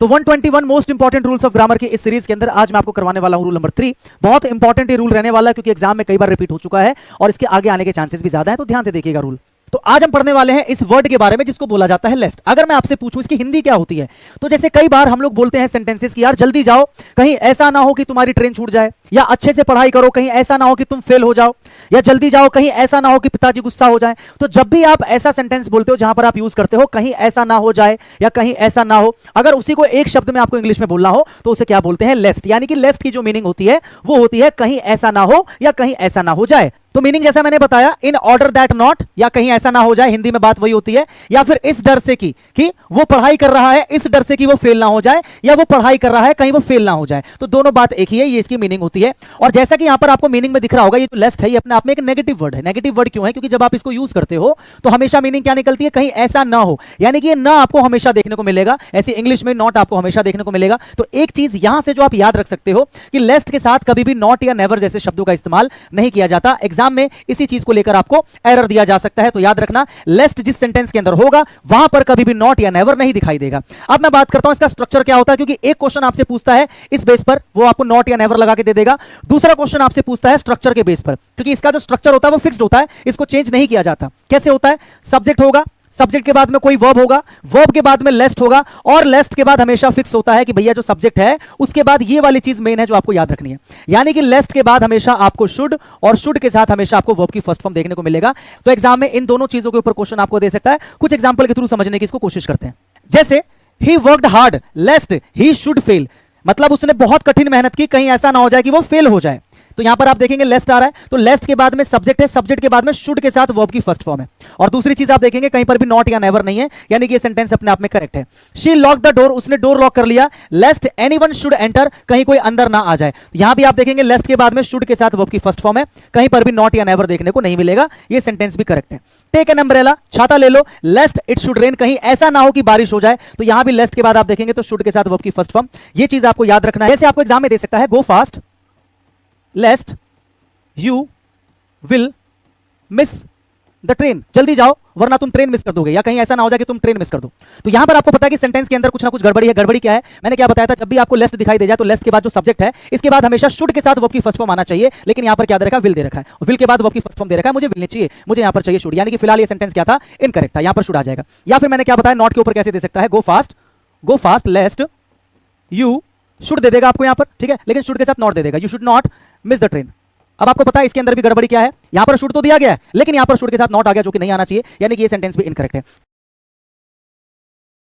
तो 121 most important rules of grammar की इस सीरीज के अंदर आज मैं आपको करवाने वाला हूं रूल नंबर 3। बहुत इंपॉर्टेंट ये रूल रहने वाला है क्योंकि एग्जाम में कई बार रिपीट हो चुका है और इसके आगे आने के चांसेस भी ज्यादा है, तो ध्यान से देखिएगा रूल। तो आज हम पढ़ने वाले हैं इस वर्ड के बारे में जिसको बोला जाता है लेस्ट। अगर मैं आपसे पूछूं इसकी हिंदी क्या होती है, तो जैसे कई बार हम लोग बोलते हैं सेंटेंसेस कि यार जल्दी जाओ, कहीं ऐसा ना हो कि तुम्हारी ट्रेन छूट जाए, या अच्छे से पढ़ाई करो, कहीं ऐसा ना हो कि तुम फेल हो जाओ, या जल्दी जाओ, कहीं ऐसा ना हो कि पिताजी गुस्सा हो जाए। तो जब भी आप ऐसा सेंटेंस बोलते हो जहां पर आप यूज करते हो कहीं ऐसा ना हो जाए या कहीं ऐसा ना हो, अगर उसी को एक शब्द में आपको इंग्लिश में बोलना हो तो उसे क्या बोलते हैं? लेस्ट। यानी कि लेस्ट की जो मीनिंग होती है वो होती है कहीं ऐसा ना हो या कहीं ऐसा ना हो जाए। तो मीनिंग जैसा मैंने बताया, इन ऑर्डर दैट नॉट, या कहीं ऐसा ना हो जाए, हिंदी में बात वही होती है, या फिर इस डर से कि वो पढ़ाई कर रहा है इस डर से कि वो फेल ना हो जाए, या वो पढ़ाई कर रहा है कहीं वो फेल ना हो जाए। तो दोनों बात एक ही है, ये इसकी मीनिंग होती है। और जैसा कि यहां पर आपको मीनिंग में दिख रहा होगा, ये जो लेस्ट है ये अपने आप में एक नेगेटिव वर्ड है। नेगेटिव वर्ड क्यों है? क्योंकि जब आप इसको यूज करते हो तो हमेशा मीनिंग क्या निकलती है? कहीं ऐसा ना हो, यानी कि ये ना आपको हमेशा देखने को मिलेगा, ऐसे इंग्लिश में नॉट आपको हमेशा देखने को मिलेगा। तो एक चीज यहां से जो आप याद रख सकते हो कि लेस्ट के साथ कभी भी नॉट या नेवर जैसे शब्दों का इस्तेमाल नहीं किया जाता। एग्जाम में इसी चीज को लेकर आपको एरर दिया जा सकता है, तो याद रखना लेस्ट जिस सेंटेंस के अंदर होगा वहां पर कभी भी नॉट या नेवर नहीं दिखाई देगा। अब मैं बात करता हूं इसका स्ट्रक्चर क्या होता है, क्योंकि एक क्वेश्चन आपसे पूछता है इस बेस पर, वो आपको नॉट या नेवर लगा के दे देगा। दूसरा क्वेश्चन आपसे पूछता है स्ट्रक्चर के बेस पर, क्योंकि इसका जो स्ट्रक्चर होता है वो फिक्स्ड होता है, इसको चेंज नहीं किया जाता। कैसे होता है? सब्जेक्ट होगा, सब्जेक्ट के बाद में कोई वर्ब होगा, वर्ब के बाद में लेस्ट होगा, और लेस्ट के बाद हमेशा फिक्स होता है कि भैया जो सब्जेक्ट है उसके बाद ये वाली चीज मेन है जो आपको याद रखनी है। यानी कि लेस्ट के बाद हमेशा आपको शुड, और शुड के साथ हमेशा आपको वर्ब की फर्स्ट फॉर्म देखने को मिलेगा। तो एग्जाम में इन दोनों चीजों के ऊपर क्वेश्चन आपको दे सकता है। कुछ एग्जांपल के थ्रू समझने की इसको कोशिश करते हैं। जैसे he worked hard लेस्ट he should fail, मतलब उसने बहुत कठिन मेहनत की, कहीं ऐसा ना हो जाए कि वो फेल हो जाए। तो यहां पर आप देखेंगे लेस्ट आ रहा है, तो लेस्ट के बाद में सब्जेक्ट है, सब्जेक्ट के बाद में शुड के साथ वर्ब की फर्स्ट फॉर्म है। और दूसरी चीज आप देखेंगे कहीं पर भी नॉट या नेवर नहीं है, यानी कि ये सेंटेंस अपने आप में करेक्ट है। शी लॉक द डोर, उसने डोर लॉक कर लिया, लेस्ट एनीवन शुड एंटर, कहीं कोई अंदर ना आ जाए। यहां भी आप देखेंगे लेस्ट के बाद में शुड के साथ वर्ब की फर्स्ट फॉर्म है, कहीं पर भी नॉट या नेवर देखने को नहीं मिलेगा, ये सेंटेंस भी करेक्ट है। टेक एन अम्ब्रेला, छाता ले लो, लेस्ट इट शुड रेन, कहीं ऐसा ना हो कि बारिश हो जाए। तो यहां भी लेस्ट के बाद आप देखेंगे तो शुड के साथ वर्ब की फर्स्ट फॉर्म, ये चीज आपको याद रखना है। जैसे आपको एग्जाम में दे सकता है गो fast लेस्ट You will miss the train, जल्दी जाओ वरना तुम ट्रेन मिस कर दोगे, या कहीं ऐसा ना हो जाए कि तुम ट्रेन मिस कर दो। तो यहां पर आपको पता है कि सेंटेंस के अंदर कुछ ना कुछ गड़बड़ी है। गड़बड़ी क्या है? मैंने क्या बताया था, जब भी आपको लेस्ट दिखाई दे जाए तो लेस्ट के बाद जो सब्जेक्ट है इसके बाद हमेशा शुड के साथ वर्ब की फर्स्ट फॉर्म आना चाहिए, लेकिन यहां पर क्या दे रखा है? विल दे रखा है, और विल के बाद वर्ब की फर्स्ट फॉर्म दे रखा है। मुझे विल नहीं चाहिए, मुझे यहां पर चाहिए शुड, यानी कि फिलहाल ये सेंटेंस क्या था? इनकरेक्ट था, यहां पर शुड आ जाएगा। या फिर मैंने क्या बताया, नॉट के ऊपर कैसे दे सकता है? गो फास्ट लेस्ट यू शुड दे देगा आपको यहां पर, ठीक है, लेकिन शुड के साथ नॉट दे देगा, you should not miss the train. अब आपको पता है इसके अंदर भी गड़बड़ी क्या है, यहां पर शुड तो दिया गया है लेकिन यहां पर शुड के साथ नॉट आ गया जो कि नहीं आना चाहिए, यानी कि ये सेंटेंस भी इनकरेक्ट है।